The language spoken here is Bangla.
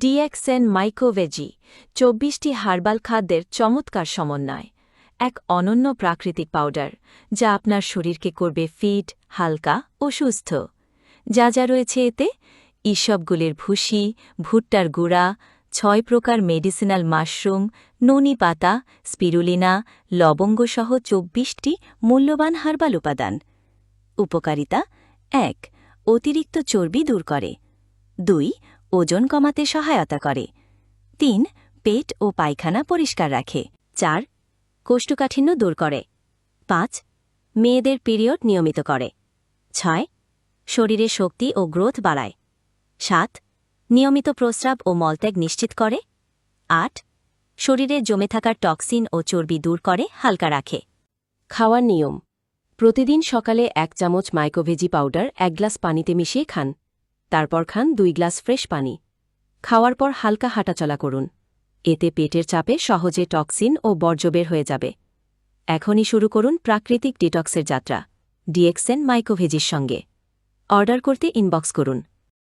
ডিএক্সএন মাইক্রোভেজি ২৪টি হার্বাল খাদ্যের চমৎকার সমন্বয়, এক অনন্য প্রাকৃতিক পাউডার যা আপনার শরীরকে করবে ফিট, হালকা ও সুস্থ। যা যা রয়েছে এতে: ইসবগুলির ভুসি, ভুট্টার গুঁড়া, ৬ প্রকার মেডিসিনাল মাশরুম, ননি পাতা, স্পিরুলিনা, লবঙ্গসহ ২৪টি মূল্যবান হার্বাল উপাদান। উপকারিতা: ১. অতিরিক্ত চর্বি দূর করে। ২. ওজন কমাতে সহায়তা করে। ৩. পেট ও পায়খানা পরিষ্কার রাখে। ৪. কোষ্ঠকাঠিন্য দূর করে। ৫. মেয়েদের পিরিয়ড নিয়মিত করে। ৬. শরীরে শক্তি ও গ্রোথ বাড়ায়। ৭. নিয়মিত প্রস্রাব ও মলত্যাগ নিশ্চিত করে। ৮. শরীরে জমে থাকার টক্সিন ও চর্বি দূর করে, হালকা রাখে। খাওয়ার নিয়ম: প্রতিদিন সকালে ১ চামচ মাইক্রোভেজি পাউডার ১ গ্লাস পানিতে মিশিয়ে খান। তারপর খান ২ গ্লাস ফ্রেশ পানি। খাওয়ার পর হালকা হাঁটাচলা করুন। এতে পেটের চাপে সহজে টক্সিন ও বর্জ্য বের হয়ে যাবে। এখনই শুরু করুন প্রাকৃতিক ডিটক্সের যাত্রা ডিএক্সএন মাইক্রোভেজির সঙ্গে। অর্ডার করতে ইনবক্স করুন।